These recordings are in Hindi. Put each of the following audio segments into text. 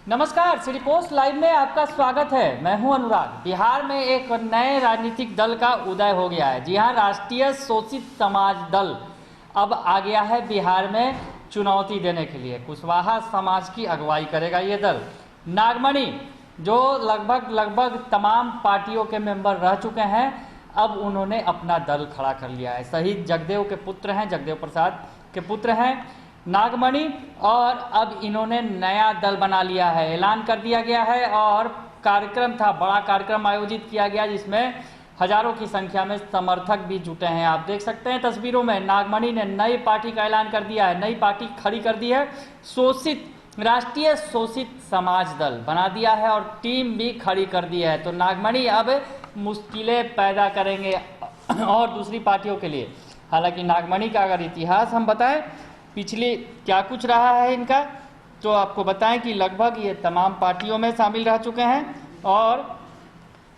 नमस्कार, श्री पोस्ट लाइव में आपका स्वागत है। मैं हूं अनुराग। बिहार में एक नए राजनीतिक दल का उदय हो गया है। जी हां, राष्ट्रीय शोषित समाज दल अब आ गया है बिहार में चुनौती देने के लिए। कुशवाहा समाज की अगुवाई करेगा ये दल। नागमणि जो लगभग तमाम पार्टियों के मेंबर रह चुके हैं, अब उन्होंने अपना दल खड़ा कर लिया है। शहीद जगदेव के पुत्र हैं, जगदेव प्रसाद के पुत्र हैं नागमणि, और अब इन्होंने नया दल बना लिया है, ऐलान कर दिया गया है। और कार्यक्रम था, बड़ा कार्यक्रम आयोजित किया गया जिसमें हजारों की संख्या में समर्थक भी जुटे हैं। आप देख सकते हैं तस्वीरों में, नागमणि ने नई पार्टी का ऐलान कर दिया है, नई पार्टी खड़ी कर दी है। राष्ट्रीय शोषित समाज दल बना दिया है और टीम भी खड़ी कर दी है। तो नागमणि अब मुश्किलें पैदा करेंगे और दूसरी पार्टियों के लिए। हालांकि नागमणि का अगर इतिहास हम बताएं, पिछले क्या कुछ रहा है इनका, तो आपको बताएं कि लगभग ये तमाम पार्टियों में शामिल रह चुके हैं और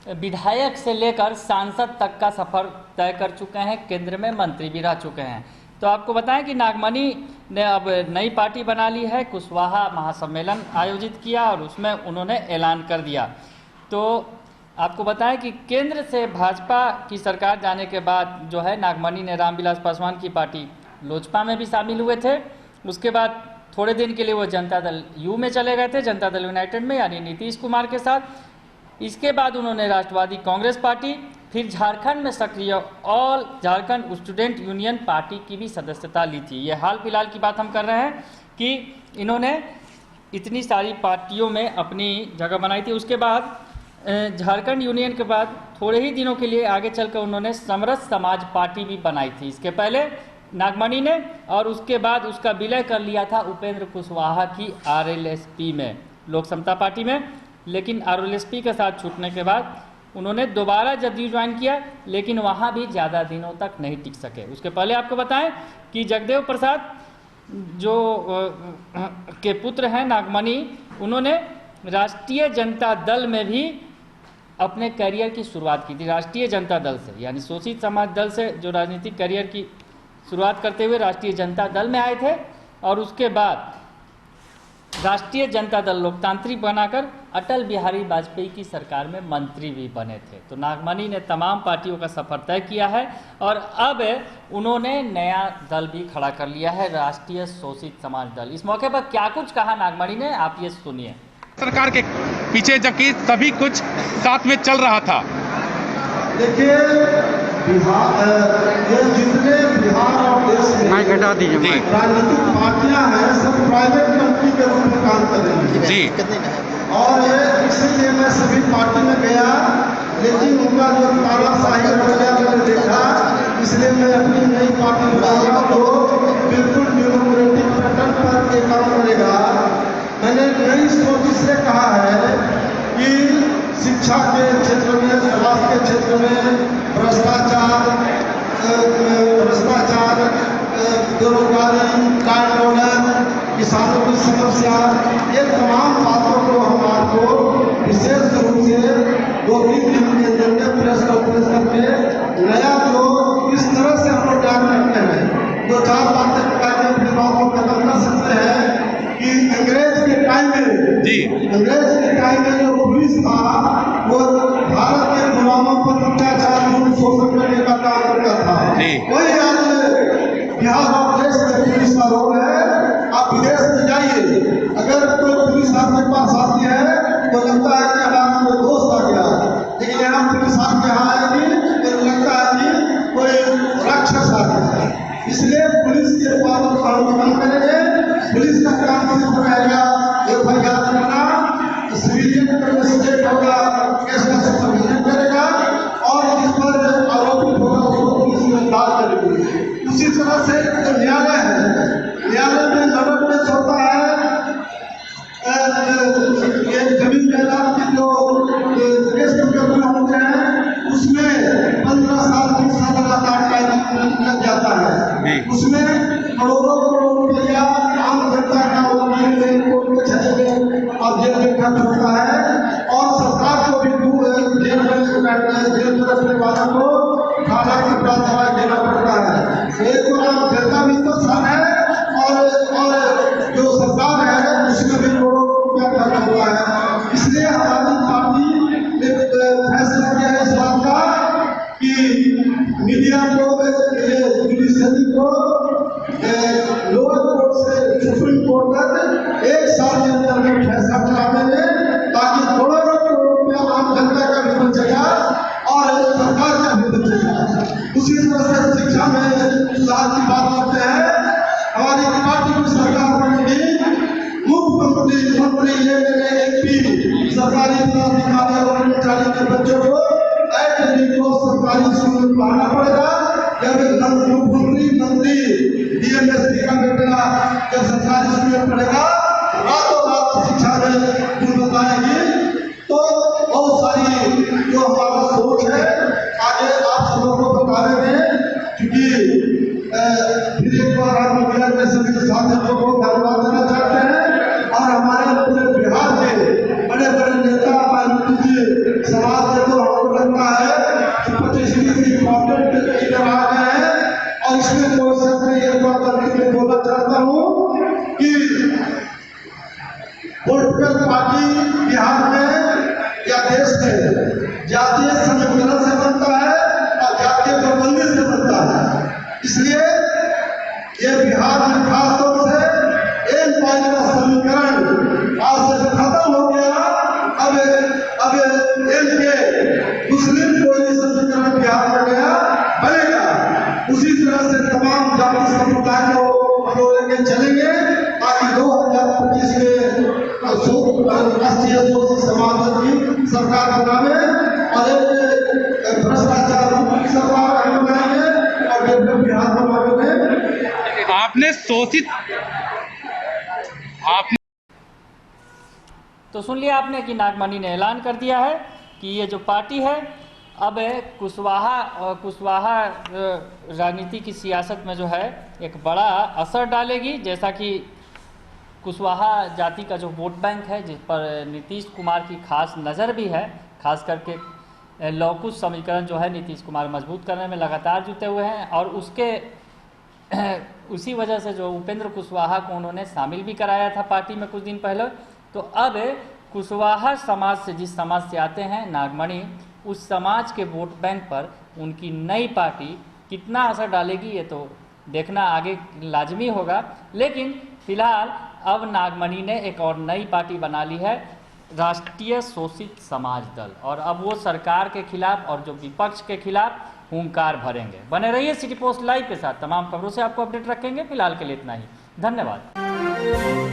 विधायक से लेकर सांसद तक का सफर तय कर चुके हैं। केंद्र में मंत्री भी रह चुके हैं। तो आपको बताएं कि नागमणि ने अब नई पार्टी बना ली है। कुशवाहा महासम्मेलन आयोजित किया और उसमें उन्होंने ऐलान कर दिया। तो आपको बताएं कि केंद्र से भाजपा की सरकार जाने के बाद जो है, नागमणि ने रामविलास पासवान की पार्टी लोजपा में भी शामिल हुए थे। उसके बाद थोड़े दिन के लिए वो जनता दल यू में चले गए थे, जनता दल यूनाइटेड में, यानी नीतीश कुमार के साथ। इसके बाद उन्होंने राष्ट्रवादी कांग्रेस पार्टी, फिर झारखंड में सक्रिय all Jharkhand student union party की भी सदस्यता ली थी। ये हाल फिलहाल की बात हम कर रहे हैं कि इन्होंने इतनी सारी पार्टियों में अपनी जगह बनाई थी। उसके बाद झारखंड यूनियन के बाद थोड़े ही दिनों के लिए आगे चलकर उन्होंने समरस समाज पार्टी भी बनाई थी, इसके पहले नागमणि ने। और उसके बाद उसका विलय कर लिया था उपेंद्र कुशवाहा की आरएलएसपी में, लोक समता पार्टी में। लेकिन आरएलएसपी के साथ छूटने के बाद उन्होंने दोबारा जदयू ज्वाइन किया, लेकिन वहाँ भी ज़्यादा दिनों तक नहीं टिक सके। उसके पहले आपको बताएं कि जगदेव प्रसाद जो के पुत्र हैं नागमणि, उन्होंने राष्ट्रीय जनता दल में भी अपने करियर की शुरुआत की थी। राष्ट्रीय जनता दल से, यानी शोषित समाज दल से जो राजनीतिक करियर की शुरुआत करते हुए राष्ट्रीय जनता दल में आए थे, और उसके बाद राष्ट्रीय जनता दल लोकतांत्रिक बनाकर अटल बिहारी वाजपेयी की सरकार में मंत्री भी बने थे। तो नागमणि ने तमाम पार्टियों का सफर तय किया है और अब उन्होंने नया दल भी खड़ा कर लिया है, राष्ट्रीय शोषित समाज दल। इस मौके पर क्या कुछ कहा नागमणि ने, आप ये सुनिए। सरकार के पीछे जबकि सभी कुछ साथ में चल रहा था। देखिए, ये जितने बिहार और देश में राजनीतिक पार्टियां हैं, सब प्राइवेट कंपनी के रूप में काम कर रही हैं जी। और इसीलिए मैं सभी पार्टी में गया, लेकिन उनका जो तानाशाही रवैया मैंने देखा, इसलिए मैं अपनी नई पार्टी बनाऊंगा जो बिल्कुल डेमोक्रेटिक पैटर्न पर ये काम करेगा। मैंने नई सोच इसलिए कहा है कि शिक्षा के क्षेत्र में, स्वास्थ्य के क्षेत्र में भ्रष्टाचार, बेरोजगारी, कांड ऑर्डर, किसानों की समस्या, ये तमाम बातों को हमारे को विशेष रूप से 2-3 दिन के अंदर प्रेस कॉन्फ्रेंस करके नया जो इस तरह से हम लोग ध्यान रखते हैं, 2-4 बातें बताने के बाद हम कदम कर सकते हैं कि अंग्रेज के टाइम में जो पुलिस था, वो भारत के गुलामों पर अत्याचार, शोषण करने का काम करता था। वही आज बिहार और देश में पुलिस का रोल है। आप विदेश में जाइए, अगर कोई पुलिस आपके पास आती है तो लगता है कि हमारा कोई दोस्त आ गया, लेकिन यहाँ पुलिस आपके यहाँ आएगी तो लगता है कि कोई राक्षस आ गया। इसलिए पुलिस के पालन का अनुगमन करेंगे। पुलिस का काम सिर्फ रहेगा एफआईआर करना, सिविलियन इन्वेस्टिगेट होगा, केस का सुपरविजन करेगा और जिस पर आरोपित होगा उसको पुलिस गिरफ्तार करेगी। उसी तरह से जो न्यायालय है, न्यायालय में नगर में होता है, ये जमीन जायदाद की लोअर कोर्ट से सुप्रीम कोर्ट तक एक साल के अंदर में फैसला करा देंगे, ताकि करोड़ों करोड़ रुपया आम जनता का भी बचेगा और सरकार का भी बचेगा। उसी तरह से शिक्षा में सुधार की बात करते हैं। हमारी पार्टी की सरकार बनेगी, मुख्यमंत्री मंत्री ये मेरे MP सरकारी पदाधिकारी और कर्मचारी के बच्चों को सरकारी स्कूल में पढ़ाना पड़ेगा। जब मुख्यमंत्री मंत्री DMSP का बेटा जब सरकारी स्कूल में पढ़ेगा, रातों रात शिक्षा में गुणवत्ता आएगी। तो बहुत सारी जो हमारा सोच है आगे आप सब लोगों को बता देंगे, क्योंकि फिर एक बार आप मीडिया के सभी साथियों को धन्यवाद देना चाहते हैं। और हमारे पूरे बिहार के बड़े बड़े नेता समाज में तो हमको लगता है कि 25 इम्पोर्टेंट लीडर आ गए हैं। और इसमें कोई शक नहीं, एक बात करके मैं बोलना चाहता हूँ कि पॉलिटिकल पार्टी बिहार में या देश में जातीय समीकरण से बनता है और जातीय प्रबंधन से बनता है। इसलिए ये बिहार में खास तौर से एक पार्टी का समीकरण आज से खत्म हो गया। अब मुस्लिम कोई समीकरण बिहार में गया बनेगा। उसी तरह से तमाम जाति समुदाय को हम लोग लेके चलेंगे, ताकि 2025 में राष्ट्रीय शोषित समाज की सरकार बनावे और एक भ्रष्टाचार मुक्त सरकार बनाएंगे और डेवलप बिहार बनाएंगे। आपने शोषित तो सुन लिया आपने कि नागमणि ने ऐलान कर दिया है कि ये जो पार्टी है अब कुशवाहा राजनीति की सियासत में जो है एक बड़ा असर डालेगी। जैसा कि कुशवाहा जाति का जो वोट बैंक है, जिस पर नीतीश कुमार की खास नज़र भी है, खास करके लौकुश समीकरण जो है नीतीश कुमार मजबूत करने में लगातार जुटे हुए हैं। और उसी वजह से जो उपेंद्र कुशवाहा को उन्होंने शामिल भी कराया था पार्टी में कुछ दिन पहले। तो अब कुशवाहा समाज से, जिस समाज से आते हैं नागमणि, उस समाज के वोट बैंक पर उनकी नई पार्टी कितना असर डालेगी ये तो देखना आगे लाजमी होगा। लेकिन फिलहाल अब नागमणि ने एक और नई पार्टी बना ली है, राष्ट्रीय शोषित समाज दल, और अब वो सरकार के खिलाफ और जो विपक्ष के खिलाफ हुंकार भरेंगे। बने रहिए सिटी पोस्ट लाइव के साथ, तमाम खबरों से आपको अपडेट रखेंगे। फिलहाल के लिए इतना ही, धन्यवाद।